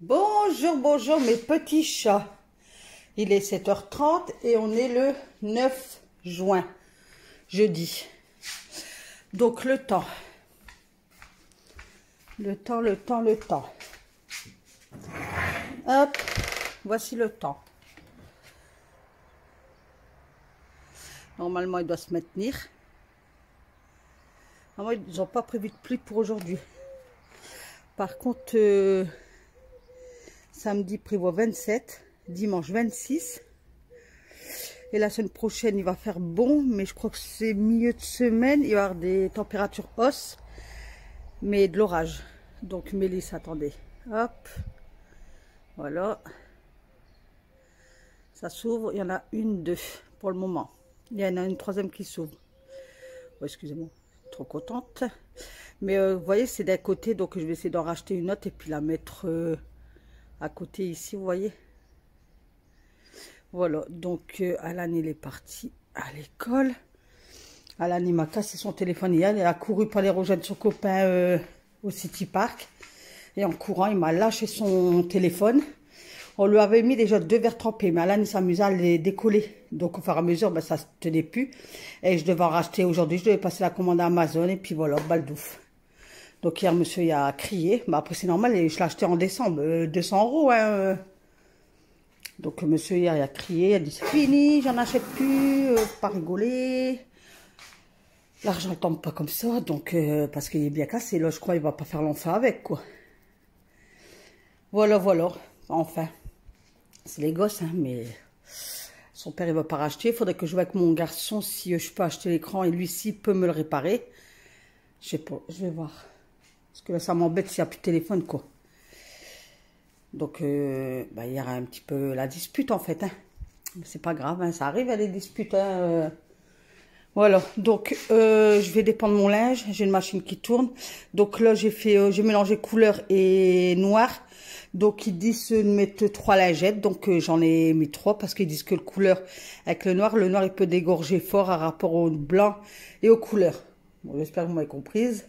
Bonjour, bonjour mes petits chats. Il est 7h30 et on est le 9 juin, jeudi. Donc le temps. Le temps. Hop, voici le temps. Normalement, il doit se maintenir. Normalement, ils n'ont pas prévu de pluie pour aujourd'hui. Par contre, samedi prévoit 27, dimanche 26. Et la semaine prochaine, il va faire bon, mais je crois que c'est milieu de semaine. Il va y avoir des températures hausses, mais de l'orage. Donc, Mélisse, attendez. Hop. Voilà. Ça s'ouvre. Il y en a une, deux pour le moment. Il y en a une troisième qui s'ouvre. Oh, excusez-moi. Trop contente. Mais vous voyez, c'est d'un côté. Donc, je vais essayer d'en racheter une autre et puis la mettre à côté ici, vous voyez. Voilà. Donc, Alan, il est parti à l'école. Alan, il m'a cassé son téléphone hier. Il a couru pour aller rejoindre son copain au City Park. Et en courant, il m'a lâché son téléphone. On lui avait mis déjà 2 verres trempés, mais Alan, il s'amusait à les décoller. Donc, au fur et à mesure, ben, ça ne se tenait plus. Et je devais en racheter aujourd'hui. Je devais passer la commande à Amazon. Et puis voilà, baldouf. Donc, hier, monsieur, il a crié. Ben, après, c'est normal. Et je l'ai acheté en décembre. 200 €. Hein. Donc, monsieur, hier, il a crié. Il a dit, c'est fini, j'en achète plus. Pas rigoler. L'argent ne tombe pas comme ça. Donc, parce qu'il est bien cassé. Là, je crois qu'il ne va pas faire l'enfer avec, quoi. Voilà, voilà. Enfin. C'est les gosses, hein, mais son père, il ne va pas racheter. Il faudrait que je vois avec mon garçon si je peux acheter l'écran et lui, s'il peut me le réparer. Je sais pas, je vais voir. Parce que là, ça m'embête s'il n'y a plus de téléphone, quoi. Donc, bah, il y aura un petit peu la dispute, en fait. Hein. C'est pas grave, hein, ça arrive à les disputes. Hein, Voilà, donc je vais dépendre mon linge. J'ai une machine qui tourne. Donc là, j'ai mélangé couleur et noir. Donc, ils disent de mettre 3 lingettes. Donc, j'en ai mis 3 parce qu'ils disent que le couleur avec le noir, il peut dégorger fort par rapport au blanc et aux couleurs. Bon, j'espère que vous m'avez comprise.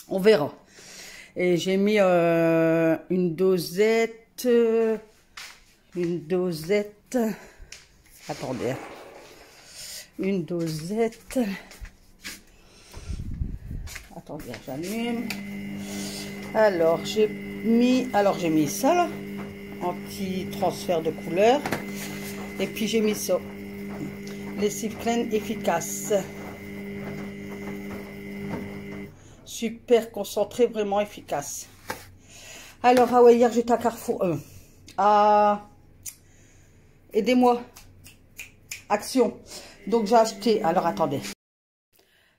On verra. Et j'ai mis une dosette. Attendez. Une dosette. Attendez, j'allume. Alors, j'ai mis ça là, anti-transfert de couleur. Et puis j'ai mis ça, lessive clean efficace. Super concentré, vraiment efficace. Alors, ah ouais, hier j'étais à Carrefour. Aidez-moi. Action. Donc j'ai acheté. Alors attendez.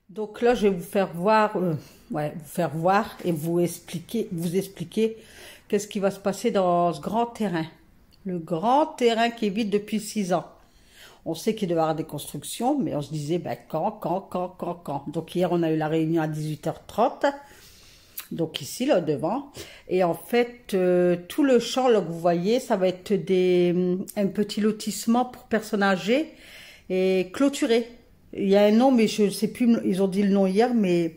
Donc là, je vais vous faire voir, et vous expliquer qu'est-ce qui va se passer dans ce grand terrain. Le grand terrain qui est vide depuis 6 ans. On sait qu'il doit y avoir des constructions, mais on se disait, ben, quand. Donc hier, on a eu la réunion à 18h30. Donc ici, là, devant. Et en fait, tout le champ, là, que vous voyez, ça va être un petit lotissement pour personnes âgées et clôturé. Il y a un nom, mais je ne sais plus, ils ont dit le nom hier, mais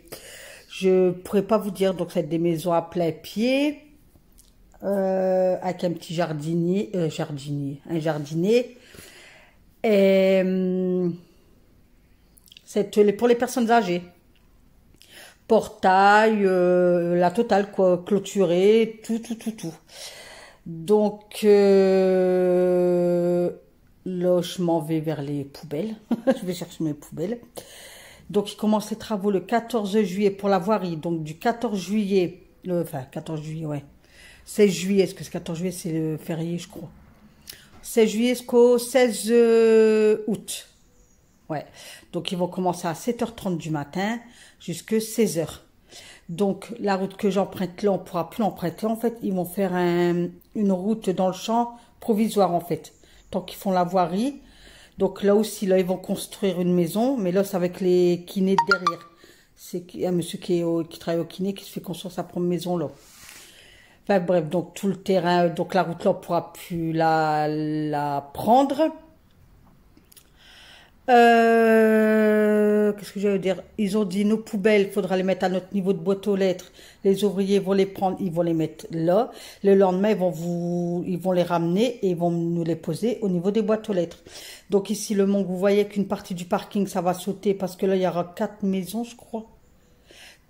je ne pourrais pas vous dire. Donc, ça va être des maisons à plein pied, avec un petit jardinier. Et c'est pour les personnes âgées. Portail, la totale, quoi, clôturée, tout. Donc, là, je m'en vais vers les poubelles. Je vais chercher mes poubelles. Donc, il commence les travaux le 14 juillet pour la voirie. Donc, du 14 juillet, 16 juillet, est-ce que c'est 14 juillet, c'est le férié, je crois. 16 juillet jusqu'au 16 août. Ouais. Donc, ils vont commencer à 7h30 du matin jusqu'à 16h. Donc, la route que j'emprunte là, on ne pourra plus l'emprunter. En fait, ils vont faire une route dans le champ provisoire, en fait. Tant qu'ils font la voirie. Donc, là aussi, là, ils vont construire une maison. Mais là, c'est avec les kinés derrière. C'est un monsieur qui travaille au kiné qui se fait construire sa propre maison, là. Enfin, bref, donc, tout le terrain, donc la route là, on ne pourra plus la prendre. Qu'est-ce que j'allais dire? Ils ont dit nos poubelles, il faudra les mettre à notre niveau de boîte aux lettres. Les ouvriers vont les prendre, ils vont les mettre là. Le lendemain, ils vont les ramener et ils vont nous les poser au niveau des boîtes aux lettres. Donc ici, le Mont, vous voyez qu'une partie du parking, ça va sauter parce que là, il y aura 4 maisons, je crois.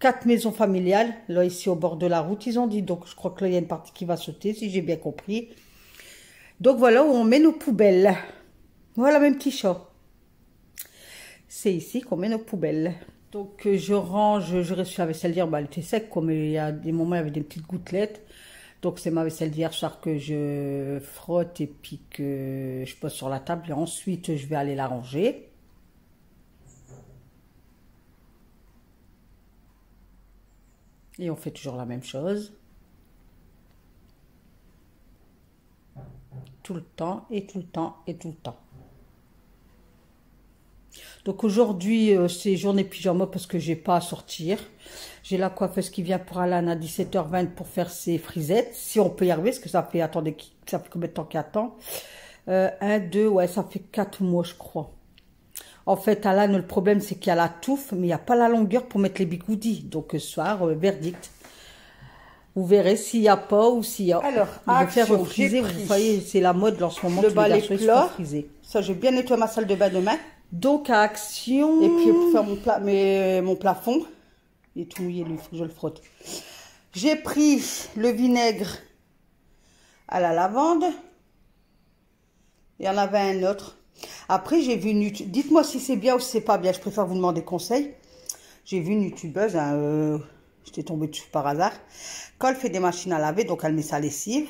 4 maisons familiales, là, ici, au bord de la route, ils ont dit. Donc, je crois que là, il y a une partie qui va sauter, si j'ai bien compris. Donc, voilà où on met nos poubelles. Voilà, mes petits chats. C'est ici qu'on met nos poubelles. Donc je range, je reste sur la vaisselle d'hier, elle était sec, comme il y a des moments il y avait des petites gouttelettes. Donc c'est ma vaisselle d'hier soir que je frotte et puis que je pose sur la table. Et ensuite je vais aller la ranger. Et on fait toujours la même chose. Tout le temps et tout le temps et tout le temps. Donc aujourd'hui, c'est journée pyjama parce que j'ai pas à sortir. J'ai la coiffeuse qui vient pour Alan à 17h20 pour faire ses frisettes. Si on peut y arriver, parce que ça fait, attendez, ça fait combien de temps qu'il attend? 1, 2, ouais, ça fait 4 mois, je crois. En fait, Alan, le problème, c'est qu'il y a la touffe, mais il n'y a pas la longueur pour mettre les bigoudis. Donc, ce soir, verdict. Vous verrez s'il n'y a pas ou s'il y a. Alors, il va faire friser. Vous voyez, c'est la mode en ce moment. Le balai plat. Ça, j'ai bien nettoyé ma salle de bain demain. Donc, à Action. Et puis, pour faire mon plafond, il est tout mouillé, lui, il faut que je le frotte. J'ai pris le vinaigre à la lavande. Il y en avait un autre. Après, j'ai vu une YouTube. Dites-moi si c'est bien ou si c'est pas bien. Je préfère vous demander conseil. J'ai vu une youtubeuse. J'étais tombée dessus par hasard. Quand elle fait des machines à laver, donc elle met sa lessive.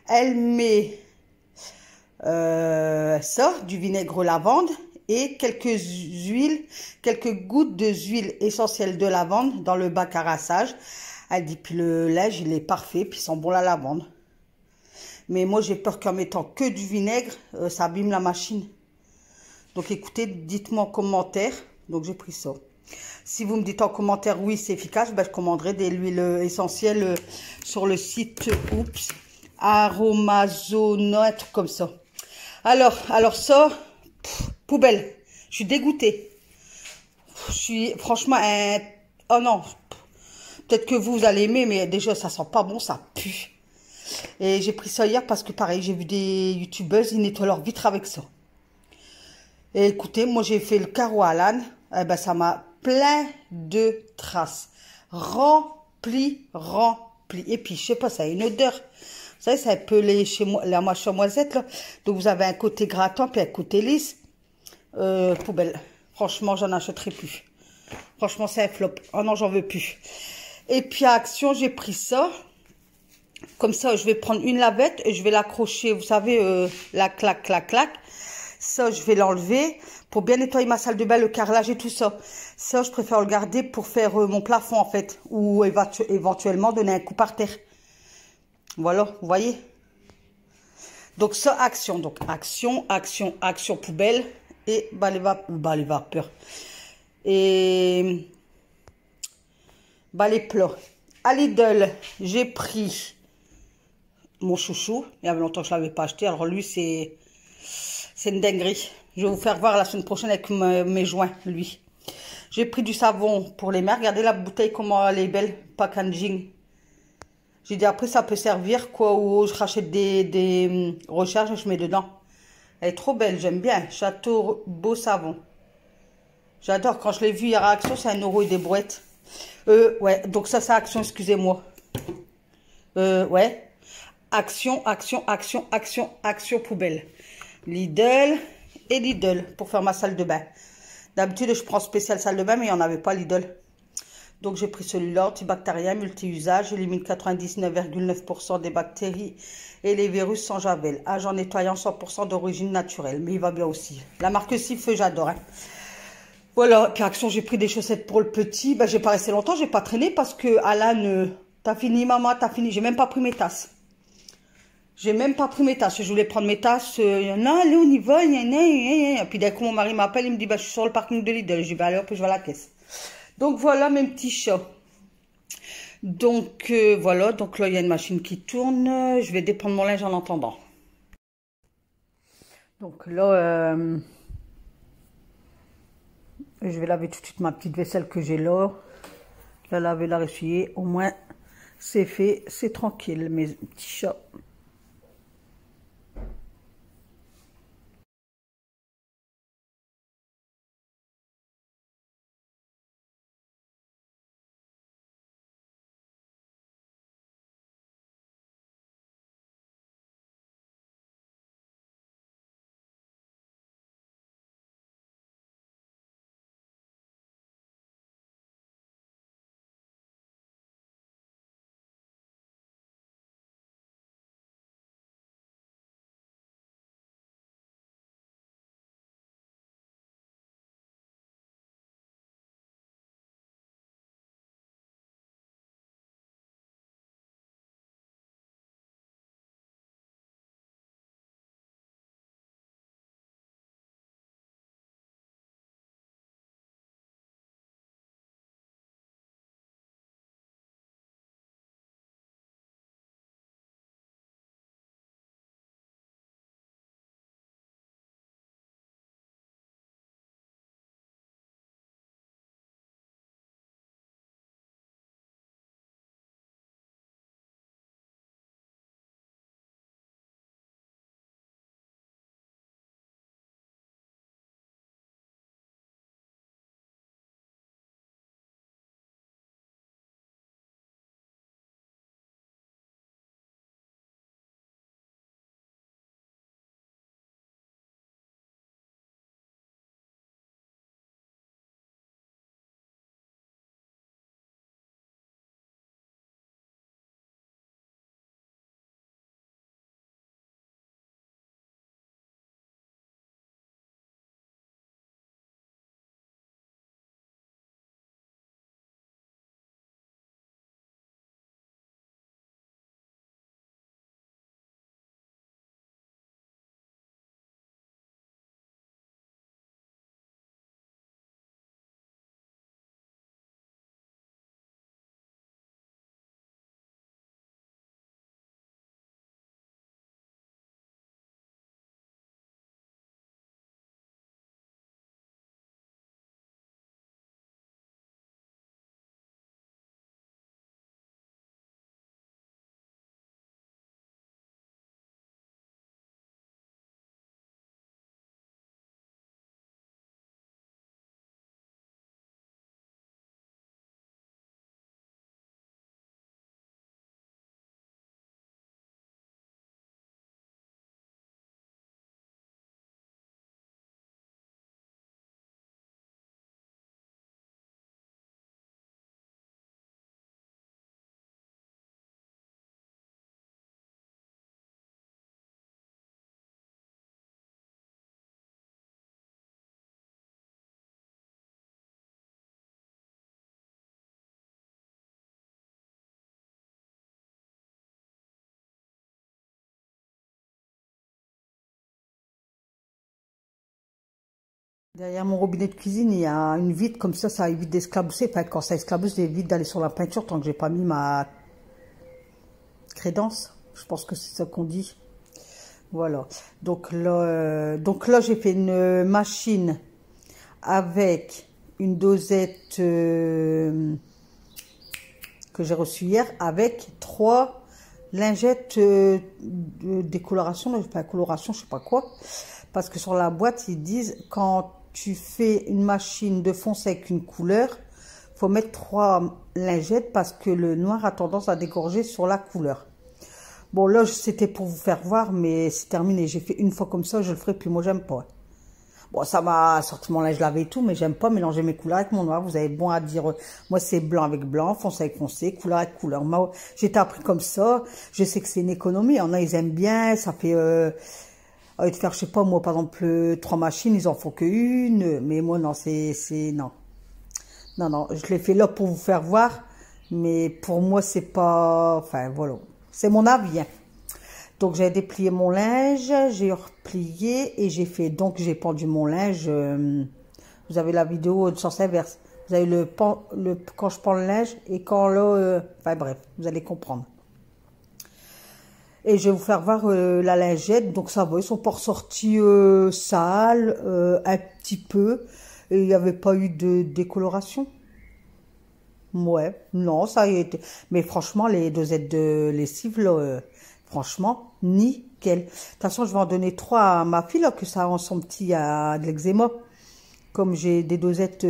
Elle met ça, du vinaigre lavande et quelques gouttes d'huile essentielle de lavande dans le bac à rinçage. Elle dit, puis le linge, il est parfait, puis il sent bon la lavande. Mais moi, j'ai peur qu'en mettant que du vinaigre, ça abîme la machine. Donc, écoutez, dites-moi en commentaire. Donc, j'ai pris ça. Si vous me dites en commentaire, oui, c'est efficace, ben, je commanderai des huiles essentielles sur le site, oups, Aromazone, un truc comme ça. Alors ça, poubelle. Je suis dégoûtée. Je suis, franchement, oh non. Peut-être que vous allez aimer, mais déjà, ça sent pas bon, ça pue. Et j'ai pris ça hier parce que, pareil, j'ai vu des youtubeuses, ils nettoient leur vitre avec ça. Et écoutez, moi, j'ai fait le carreau à Alan. Eh ben, ça m'a plein de traces. Rempli. Et puis, je sais pas, ça a une odeur. Vous savez, ça peut chez moi, la mâche moisette, là. Donc, vous avez un côté grattant, puis un côté lisse. Poubelle. Franchement, j'en achèterai plus. Franchement, c'est un flop. Oh non, j'en veux plus. Et puis, à Action, j'ai pris ça. Comme ça, je vais prendre une lavette et je vais l'accrocher, vous savez, la claque, claque, claque. Ça, je vais l'enlever pour bien nettoyer ma salle de bain, le carrelage et tout ça. Ça, je préfère le garder pour faire mon plafond, en fait. Ou éventuellement donner un coup par terre. Voilà, vous voyez. Donc, ça, Action. Donc, Action, poubelle. Et balai vapeur. Et balai plat. À Lidl, j'ai pris mon chouchou. Il y avait longtemps que je ne l'avais pas acheté. Alors, lui, c'est une dinguerie. Je vais vous faire voir la semaine prochaine avec mes joints, lui. J'ai pris du savon pour les mains. Regardez la bouteille, comment elle est belle. Packaging. J'ai dit, après, ça peut servir, quoi. Ou je rachète des recharges et je mets dedans. Elle est trop belle, j'aime bien. Château Beau Savon. J'adore. Quand je l'ai vu hier à Action, c'est 1 € et des brouettes. Ouais, donc ça, c'est Action, excusez-moi. Ouais. Action, poubelle. Lidl et Lidl pour faire ma salle de bain. D'habitude, je prends spécial salle de bain, mais il n'y en avait pas Lidl. Donc, j'ai pris celui-là, antibactérien, multi-usage, élimine 99,9% des bactéries et les virus sans javel. Agent nettoyant 100% d'origine naturelle, mais il va bien aussi. La marque Sif, j'adore. Hein. Voilà, puis Action, j'ai pris des chaussettes pour le petit. Ben, j'ai pas resté longtemps, j'ai pas traîné parce que Alan, t'as fini maman, t'as fini. J'ai même pas pris mes tasses. Je voulais prendre mes tasses. Non, allez, on y va. Et puis d'un coup, mon mari m'appelle, il me dit, bah, je suis sur le parking de Lidl. Je dis, bah, alors, puis je vais à la caisse. Donc, voilà mes petits chats. Donc, voilà. Donc là, il y a une machine qui tourne. Je vais déprendre mon linge en entendant. Donc là, Je vais laver tout de suite ma petite vaisselle que j'ai là. La laver, la ressuyer. Au moins, c'est fait, c'est tranquille, mes petits chats. Derrière mon robinet de cuisine, il y a une vitre, comme ça évite d'esclabousser. Enfin, quand ça éclabousse, j'évite d'aller sur la peinture tant que j'ai pas mis ma crédence. Je pense que c'est ça qu'on dit. Voilà. Donc là j'ai fait une machine avec une dosette que j'ai reçue hier, avec 3 lingettes de décoloration, enfin coloration, je sais pas quoi. Parce que sur la boîte, ils disent quand tu fais une machine de fonce avec une couleur, faut mettre 3 lingettes parce que le noir a tendance à dégorger sur la couleur. Bon, là, c'était pour vous faire voir, mais c'est terminé. J'ai fait une fois comme ça, je le ferai plus. Moi, j'aime pas. Bon, ça m'a sorti mon linge lavé et tout, mais j'aime pas mélanger mes couleurs avec mon noir. Vous avez bon à dire, moi, c'est blanc avec blanc, foncé avec foncé, couleur avec couleur. Moi, j'étais appris comme ça. Je sais que c'est une économie. Il y en a, ils aiment bien. Ça fait... au lieu de faire, je sais pas, moi, par exemple, 3 machines, ils en font qu'une. Mais moi, non, non. Non, je l'ai fait là pour vous faire voir. Mais pour moi, c'est pas... Enfin, voilà. C'est mon avis. Hein. Donc, j'ai déplié mon linge, j'ai replié et j'ai fait... Donc, j'ai pendu mon linge. Vous avez la vidéo de sens inverse. Vous avez quand je pends le linge et quand là... enfin, bref, vous allez comprendre. Et je vais vous faire voir la lingette. Donc ça va, ils sont pas ressortis sales, un petit peu. Et il n'y avait pas eu de décoloration. Ouais, non, ça a été. Mais franchement, les dosettes de lessive, là, franchement, nickel. De toute façon, je vais en donner 3 à ma fille, là, que ça rend son petit à de l'eczéma. Comme j'ai des dosettes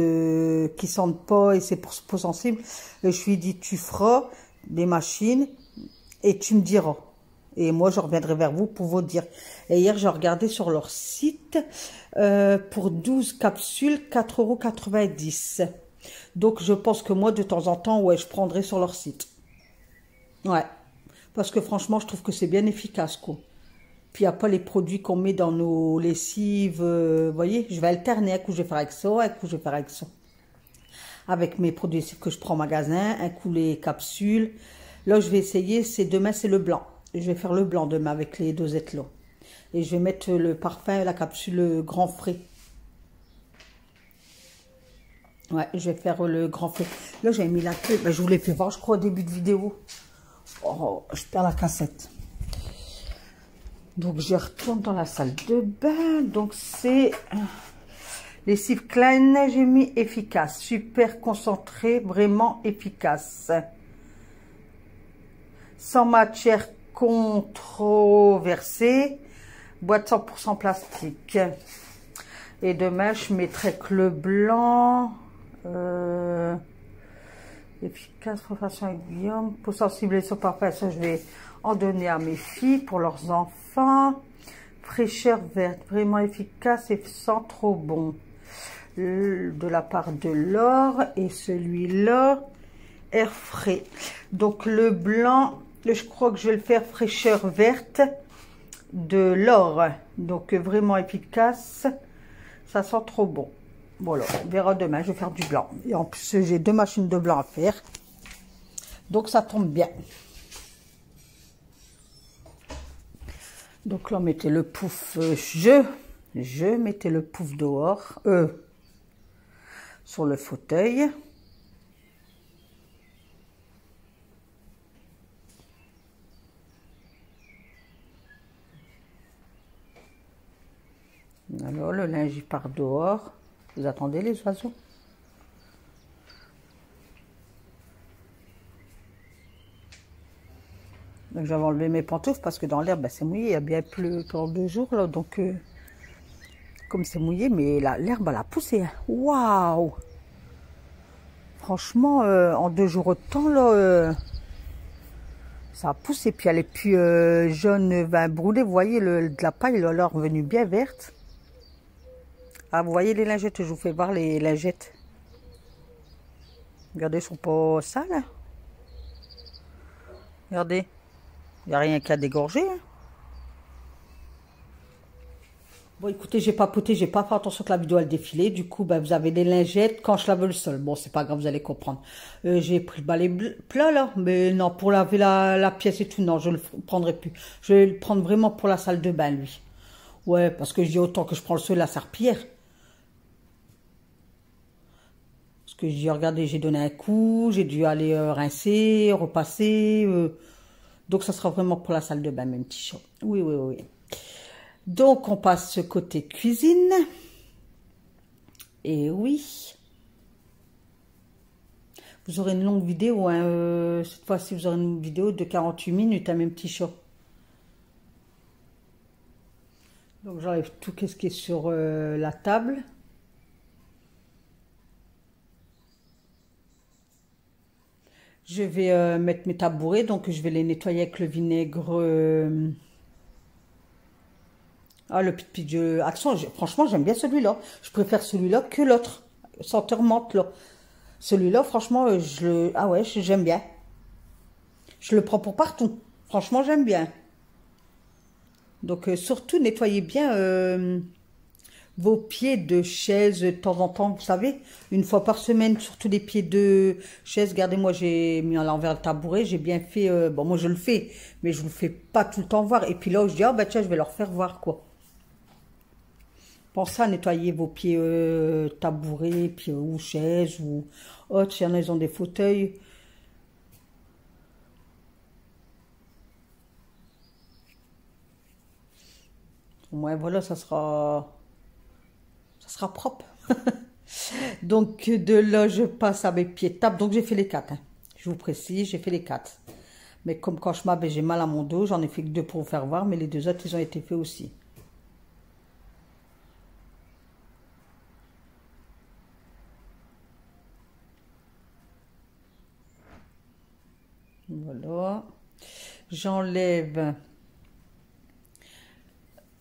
qui sentent pas et c'est pour peau sensible, je lui ai dit, tu feras des machines et tu me diras. Et moi, je reviendrai vers vous pour vous dire. Et hier, j'ai regardé sur leur site pour 12 capsules, 4,90 €. Donc, je pense que moi, de temps en temps, ouais, je prendrai sur leur site. Ouais. Parce que franchement, je trouve que c'est bien efficace, quoi. Puis, il n'y a pas les produits qu'on met dans nos lessives. Vous voyez, je vais alterner. Un coup, je vais faire avec ça, un coup, je vais faire avec ça. Avec mes produits lessives que je prends au magasin, un coup, les capsules. Là, je vais essayer, demain, c'est le blanc. Je vais faire le blanc demain avec les dosettes là. Et je vais mettre le parfum, la capsule grand frais. Ouais, je vais faire le grand frais. Là, j'ai mis la clé. Ben, je vous l'ai fait voir, je crois, au début de vidéo. Oh, je perds la cassette. Donc, je retourne dans la salle de bain. Donc, c'est lessive Klein, j'ai mis efficace. Super concentré, vraiment efficace. Sans matière controversée. Boîte 100% plastique. Et demain, je mettrai que le blanc. Efficace, préparation avec Guillaume. Peau sensible et sans parfum, ça je vais en donner à mes filles pour leurs enfants. Fraîcheur verte, vraiment efficace et sent trop bon. De la part de Laure. Et celui-là, air frais. Donc le blanc, je crois que je vais le faire fraîcheur verte de Laure. Donc vraiment efficace. Ça sent trop bon. Voilà, on verra demain, je vais faire du blanc. Et en plus, j'ai 2 machines de blanc à faire. Donc, ça tombe bien. Donc là, on mettait le pouf. Je mettais le pouf dehors. Sur le fauteuil. Alors, le linge, il part dehors. Vous attendez les oiseaux? Donc j'avais enlevé mes pantoufles parce que dans l'herbe, c'est mouillé. Il y a bien plu pendant 2 jours. Là, donc, comme c'est mouillé, mais l'herbe, elle a poussé. Waouh! Franchement, en 2 jours de temps, là, ça a poussé. Puis elle est plus jaune, vin brûlé. Vous voyez, de la paille, là, elle est revenue bien verte. Ah, vous voyez les lingettes, je vous fais voir les lingettes. Regardez, elles sont pas sales. Hein. Regardez, il n'y a rien qu'à dégorger. Hein. Bon, écoutez, j'ai papoté, j'ai pas fait attention que la vidéo elle défilait. Du coup, ben, vous avez les lingettes quand je lave le sol. Bon, c'est pas grave, vous allez comprendre. J'ai pris le balai plat là, mais non, pour laver la pièce et tout, non, je le prendrai plus. Je vais le prendre vraiment pour la salle de bain, lui. Ouais, parce que je dis autant que je prends le sol, la serpillière. Que j'ai regardé, j'ai donné un coup, j'ai dû aller rincer, repasser. Donc, ça sera vraiment pour la salle de bain, même petit chat. Oui, oui, oui. Donc, on passe ce côté cuisine. Et oui. Vous aurez une longue vidéo. Hein, cette fois-ci, vous aurez une vidéo de 48 minutes, hein, même petit chat. Donc, j'enlève tout ce qui est sur la table. Je vais mettre mes tabourets, donc je vais les nettoyer avec le vinaigre. Ah, le pitch de Action, franchement, j'aime bien celui-là. Je préfère celui-là que l'autre. Senteur menthe, là. Celui-là, franchement, ah ouais, j'aime bien. Je le prends pour partout. Franchement, j'aime bien. Donc, surtout, nettoyez bien vos pieds de chaise de temps en temps, vous savez, une fois par semaine, surtout les pieds de chaise. Regardez, moi j'ai mis à l'envers le tabouret, j'ai bien fait, bon moi je le fais, mais je ne vous fais pas tout le temps voir. Et puis là, je dis, ah bah tiens, je vais leur faire voir quoi. Pensez à nettoyer vos pieds tabourets, pieds ou chaises, ou autres, il y en a, ils ont des fauteuils. Au moins voilà, ça sera propre. Donc de là, je passe à mes pieds de table. Donc j'ai fait les 4. Hein. Je vous précise, j'ai fait les 4. Mais comme quand je m'habille, j'ai mal à mon dos. J'en ai fait que 2 pour vous faire voir. Mais les 2 autres, ils ont été faits aussi. Voilà. J'enlève...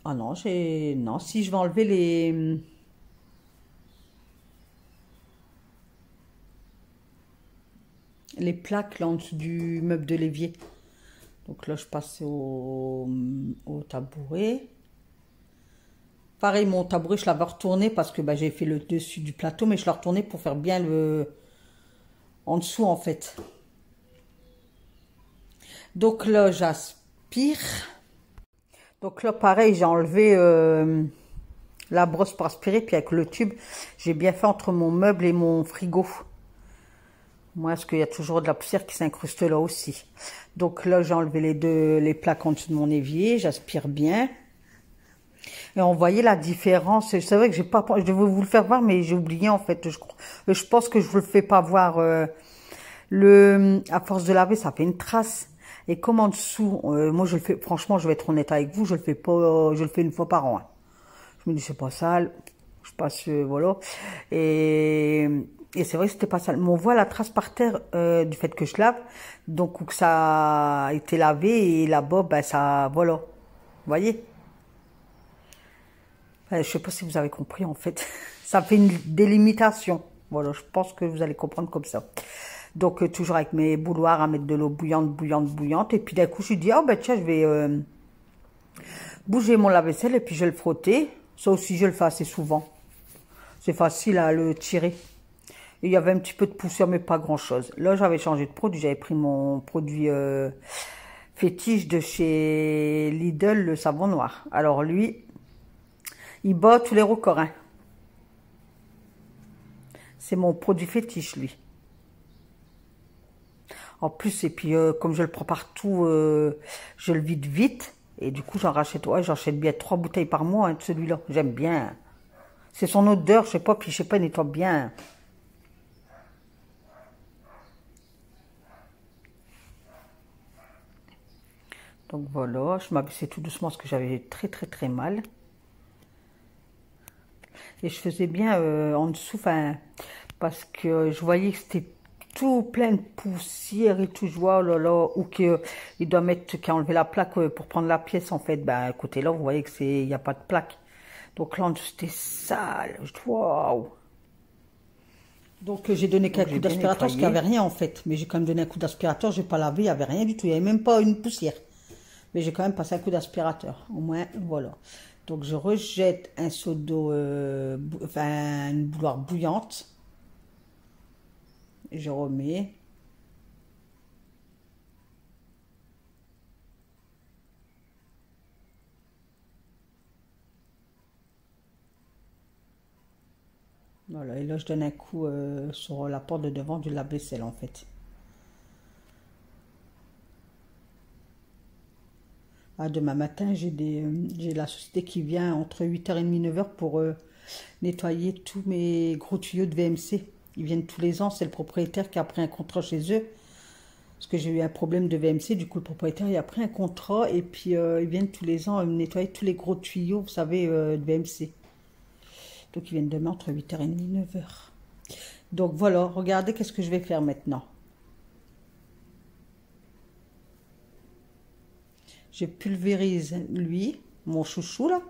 Ah non, non, si je vais enlever les plaques là en dessous du meuble de l'évier. Donc là, je passe au tabouret. Pareil, mon tabouret, je l'avais retourné parce que bah, j'ai fait le dessus du plateau, mais je l'ai retourné pour faire bien le... en dessous, en fait. Donc là, j'aspire. Donc là, pareil, j'ai enlevé la brosse pour aspirer, puis avec le tube, j'ai bien fait entre mon meuble et mon frigo. Moi, parce qu'il y a toujours de la poussière qui s'incruste là aussi. Donc là, j'ai enlevé les plaques en dessous de mon évier, j'aspire bien. Et on voyait la différence. C'est vrai que je devais vous le faire voir, mais j'ai oublié en fait. Je pense que je vous le fais pas voir. À force de laver, ça fait une trace. Et comme en dessous, moi je le fais. Franchement, je vais être honnête avec vous, je le fais pas. Je le fais une fois par an. Hein. Je me dis c'est pas sale. Je passe voilà. Et c'est vrai que c'était pas sale. Mais on voit la trace par terre du fait que je lave. Donc que ça a été lavé et là-bas, ben ça, voilà. Vous voyez. Je sais pas si vous avez compris en fait. Ça fait une délimitation. Voilà, je pense que vous allez comprendre comme ça. Donc toujours avec mes bouilloires à mettre de l'eau bouillante, bouillante, bouillante. Et puis d'un coup, je dis, oh ben tiens, je vais bouger mon lave-vaisselle et puis je vais le frotter. Ça aussi, je le fais assez souvent. C'est facile à le tirer. Et il y avait un petit peu de poussière, mais pas grand-chose. Là, j'avais changé de produit. J'avais pris mon produit fétiche de chez Lidl, le savon noir. Alors lui... il bat tous les records. Hein. C'est mon produit fétiche, lui. En plus, et puis comme je le prends partout, je le vide vite. Et du coup, j'en rachète. Ouais, j'achète bien 3 bouteilles par mois hein, de celui-là. J'aime bien. C'est son odeur, je sais pas, puis je sais pas, il nettoie bien. Donc voilà, je m'abaissais tout doucement parce que j'avais très très très mal. Et je faisais bien en dessous, enfin, parce que je voyais que c'était tout plein de poussière et tout, je vois, oh là là, ou qu'il doit mettre, qu'il a enlevé la plaque pour prendre la pièce, en fait. Ben, côté là, vous voyez que il n'y a pas de plaque. Donc là, en dessous, c'était sale. Waouh! Donc j'ai donné quelques coups d'aspirateur parce qu'il n'y avait rien, en fait. Mais j'ai quand même donné un coup d'aspirateur, j'ai pas lavé, il n'y avait rien du tout. Il n'y avait même pas une poussière. Mais j'ai quand même passé un coup d'aspirateur. Au moins, voilà. Donc je rejette un seau d'eau, enfin une bouilloire bouillante. Et je remets. Voilà, et là je donne un coup sur la porte de devant du lave-vaisselle en fait. Ah, demain matin, j'ai la société qui vient entre 8h30 et 9h pour nettoyer tous mes gros tuyaux de VMC. Ils viennent tous les ans, c'est le propriétaire qui a pris un contrat chez eux. Parce que j'ai eu un problème de VMC, du coup le propriétaire il a pris un contrat et puis ils viennent tous les ans nettoyer tous les gros tuyaux, vous savez, de VMC. Donc ils viennent demain entre 8h30 et 9h. Donc voilà, regardez qu'est-ce que je vais faire maintenant. Je pulvérise lui, mon chouchou là,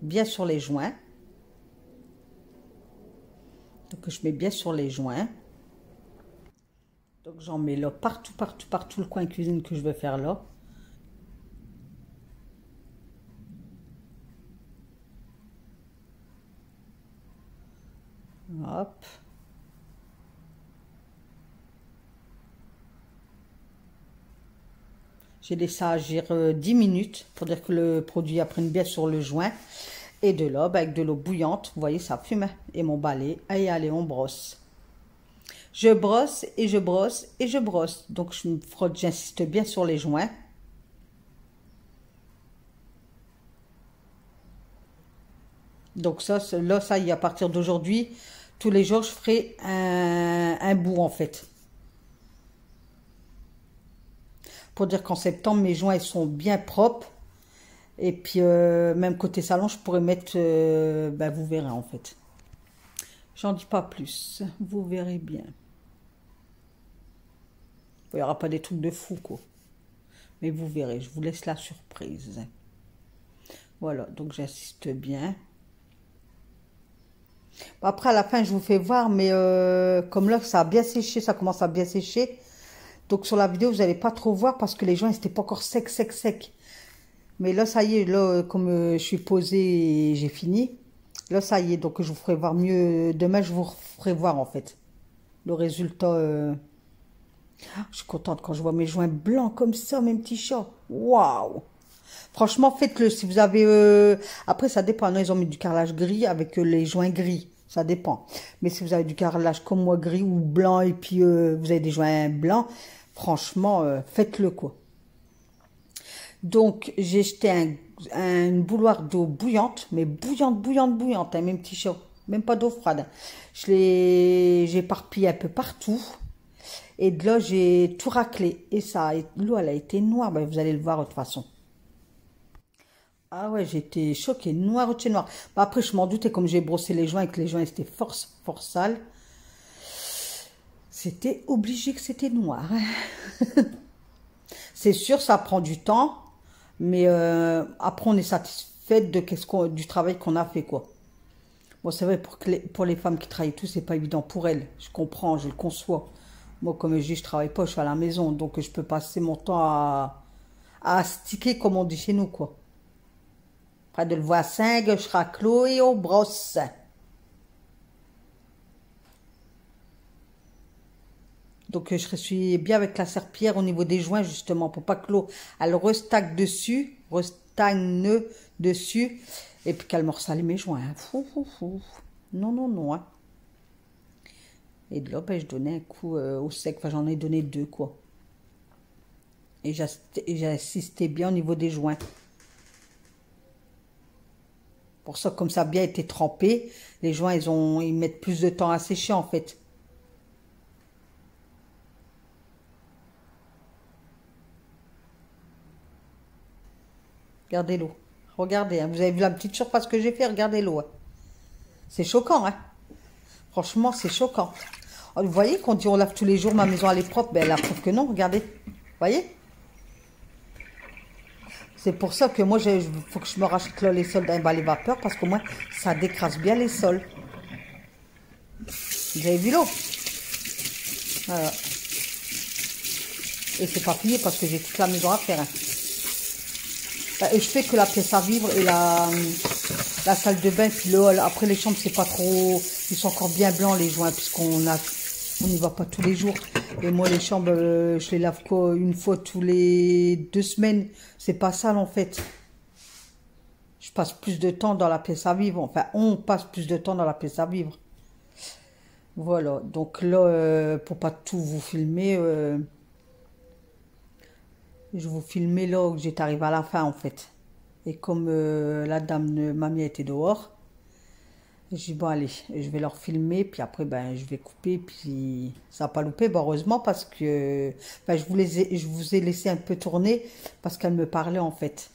bien sur les joints. Donc je mets bien sur les joints. Donc j'en mets là partout, partout, partout le coin cuisine que je vais faire là. Hop. J'ai laissé agir 10 minutes pour dire que le produit apprenne bien sur le joint. Et de là, bah, avec de l'eau bouillante, vous voyez, ça fume. Et mon balai, et allez, on brosse. Je brosse et je brosse et je brosse. Donc je me frotte, j'insiste bien sur les joints. Donc ça, là, ça y est, à partir d'aujourd'hui, tous les jours, je ferai un bout en fait. Pour dire qu'en septembre, mes joints ils sont bien propres. Et puis, même côté salon, je pourrais mettre, ben, vous verrez en fait. J'en dis pas plus, vous verrez bien. Il n'y aura pas des trucs de fou, quoi. Mais vous verrez, je vous laisse la surprise. Voilà, donc j'insiste bien. Bon, après, à la fin, je vous fais voir, mais comme là, ça a bien séché, ça commence à bien sécher. Donc sur la vidéo, vous n'allez pas trop voir parce que les joints, ils n'étaient pas encore secs. Mais là, ça y est, là, comme je suis posée et j'ai fini, là, ça y est. Donc je vous ferai voir mieux. Demain, je vous ferai voir, en fait, le résultat. Je suis contente quand je vois mes joints blancs comme ça, mes petits chats. Waouh! Franchement, faites-le. Si vous avez... Après, ça dépend. Non, ils ont mis du carrelage gris avec les joints gris. Ça dépend. Mais si vous avez du carrelage comme moi, gris ou blanc, et puis vous avez des joints blancs, franchement, faites-le, quoi. Donc, j'ai jeté une bouilloire d'eau bouillante, mais bouillante, hein, mes petits chats. Même pas d'eau froide. J'ai éparpillé un peu partout. Et de là, j'ai tout raclé. Et ça, l'eau, elle a été noire. Ben, vous allez le voir de toute façon. Ah ouais, j'étais choquée, noire de chez noir. Ben, après, je m'en doutais, comme j'ai brossé les joints et que les joints étaient fort sales. C'était obligé que c'était noir. C'est sûr, ça prend du temps. Mais après, on est satisfaite de du travail qu'on a fait, quoi. Bon, c'est vrai, pour les femmes qui travaillent et tout, c'est pas évident pour elles. Je comprends, je le conçois. Moi, comme je dis, je travaille pas, je suis à la maison. Donc, je peux passer mon temps à astiquer, comme on dit chez nous, quoi. Après de le voir 5, je raclo et on brosse. Donc, je suis bien avec la serpillière au niveau des joints, justement, pour pas que l'eau, elle restagne dessus. Et puis qu'elle morsale mes joints. Hein. Non. Hein. Et de là, ben, je donnais un coup au sec. Enfin, j'en ai donné 2, quoi. Et j'ai assisté bien au niveau des joints. Pour ça, comme ça a bien été trempé, les joints, ils mettent plus de temps à sécher, en fait. Regardez l'eau. Regardez, hein. Vous avez vu la petite surface que j'ai fait? Regardez l'eau. Hein. C'est choquant, hein. Franchement, c'est choquant. Vous voyez, quand on dit on lave tous les jours, ma maison elle est propre, ben, la preuve que non, regardez. Vous voyez? C'est pour ça que moi, il faut que je me rachète là les sols d'un balai vapeur, parce qu'au moins, ça décrase bien les sols. Vous avez vu l'eau? Voilà. Et c'est pas fini parce que j'ai toute la maison à faire. Hein. Et je fais que la pièce à vivre et la salle de bain. Puis là, après les chambres, c'est pas trop... Ils sont encore bien blancs les joints puisqu'on n'y va pas tous les jours. Et moi, les chambres, je les lave quoi, une fois tous les 2 semaines. C'est pas sale en fait. Je passe plus de temps dans la pièce à vivre. Enfin, on passe plus de temps dans la pièce à vivre. Voilà. Donc là, pour pas tout vous filmer... Je vous filmais là où j'étais arrivée à la fin en fait. Et comme la dame, mamie était dehors, j'ai dit bon allez, je vais leur filmer, puis après ben je vais couper, puis ça n'a pas loupé, ben, heureusement parce que ben, je vous ai laissé un peu tourner parce qu'elle me parlait en fait.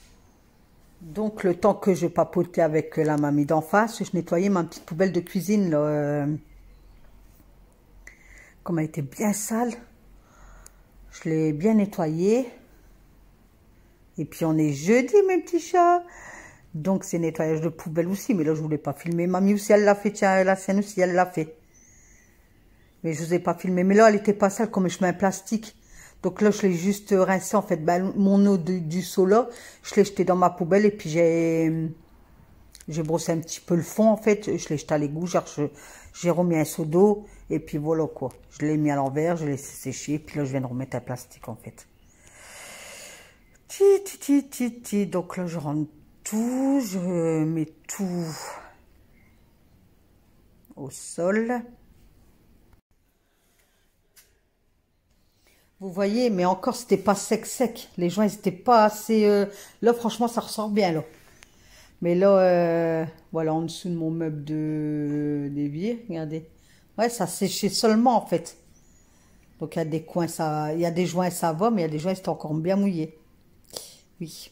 Donc le temps que je papotais avec la mamie d'en face, je nettoyais ma petite poubelle de cuisine là. Comme elle était bien sale, je l'ai bien nettoyée. Et puis on est jeudi, mes petits chats. Donc c'est nettoyage de poubelle aussi. Mais là, je ne voulais pas filmer. Mamie aussi, elle l'a fait. Tiens, la sienne aussi, elle l'a fait. Mais je ne vous ai pas filmé. Mais là, elle n'était pas sale comme je mets un plastique. Donc là, je l'ai juste rincé. En fait, ben, mon eau du seau là, je l'ai jeté dans ma poubelle. Et puis j'ai brossé un petit peu le fond, en fait. Je l'ai jeté à l'égout. J'ai remis un seau d'eau. Et puis voilà quoi. Je l'ai mis à l'envers. Je l'ai laissé sécher. Puis là, je viens de remettre un plastique, en fait. Donc là, je rentre tout, je mets tout au sol. Vous voyez, mais encore, c'était pas sec. Les joints, ils étaient pas assez... Là, franchement, ça ressort bien, là. Mais là, voilà, en dessous de mon meuble d'évier, regardez. Ouais, ça séchait seulement, en fait. Donc, il y a des coins, il y a des joints, ça va, mais il y a des joints, c'est encore bien mouillé. Oui.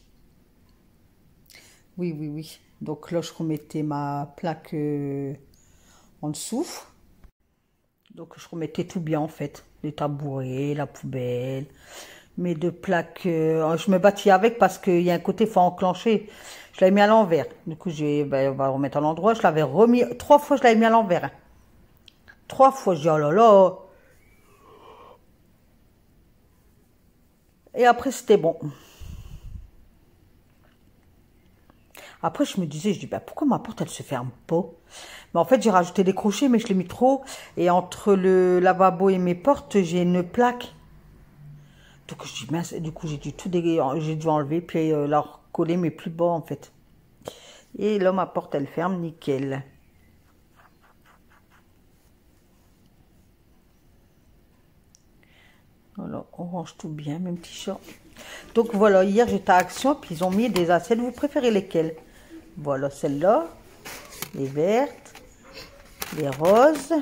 Oui, oui, oui. Donc là, je remettais ma plaque en dessous. Donc, je remettais tout bien, en fait. Les tabourets, la poubelle, mes deux plaques. Je me battis avec parce qu'il y a un côté, il faut enclencher. Je l'avais mis à l'envers. Du coup, on va le remettre à l'endroit. Je l'avais remis, 3 fois, je l'avais mis à l'envers. Hein. 3 fois, je dis, oh là là. Et après, c'était bon. Après, je me disais, je dis, bah, pourquoi ma porte, elle se ferme pas? Mais en fait, j'ai rajouté des crochets, mais je l'ai mis trop. Et entre le lavabo et mes portes, j'ai une plaque. Donc, je dis, mince, du coup, j'ai dû enlever, puis la recoller, mais plus bas, en fait. Et là, ma porte, elle ferme, nickel. Voilà, on range tout bien, mes petits chats. Donc, voilà, hier, j'étais à Action, puis ils ont mis des assiettes. Vous préférez lesquelles? Voilà, celle-là, les vertes, les roses.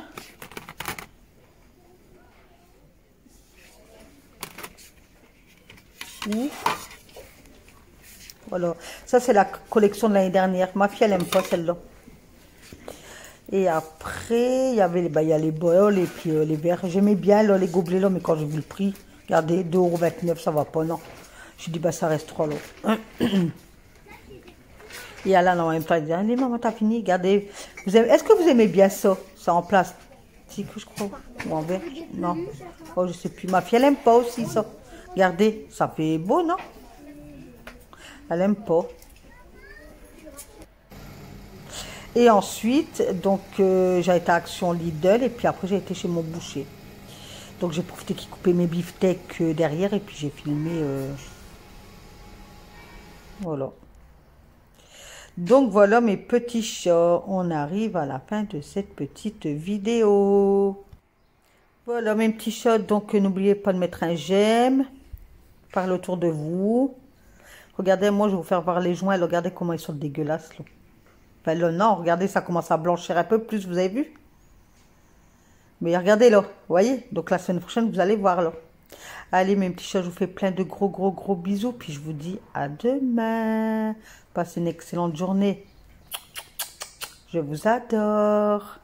Voilà, ça c'est la collection de l'année dernière. Ma fille, elle aime pas celle-là. Et après, il y avait il y a les bols et puis les verres. J'aimais bien là, les gobelets là, mais quand j'ai vu le prix, regardez, 2,29 €, ça va pas, non. J'ai dit, bah ça reste 3 là. Et Alain, en même temps, il dit, allez maman, t'as fini, regardez. Est-ce que vous aimez bien ça? Ça en plastique, je crois. Ou en verre? Non. Oh, je sais plus. Ma fille, elle aime pas aussi ça. Regardez, ça fait beau, non? Elle aime pas. Et ensuite, donc, j'ai été à Action Lidl et puis après, j'ai été chez mon boucher. Donc, j'ai profité qu'il coupait mes beefsteaks derrière et puis j'ai filmé. Voilà. Donc, voilà mes petits chats. On arrive à la fin de cette petite vidéo. Voilà mes petits chats. Donc, n'oubliez pas de mettre un j'aime. Parlez autour de vous. Regardez, moi, je vais vous faire voir les joints. Regardez comment ils sont dégueulasses, là. Enfin, là, non, regardez, ça commence à blanchir un peu plus, vous avez vu? Mais regardez là, vous voyez? Donc la semaine prochaine, vous allez voir là. Allez, mes petits chats, je vous fais plein de gros bisous. Puis je vous dis à demain. Passez une excellente journée. Je vous adore.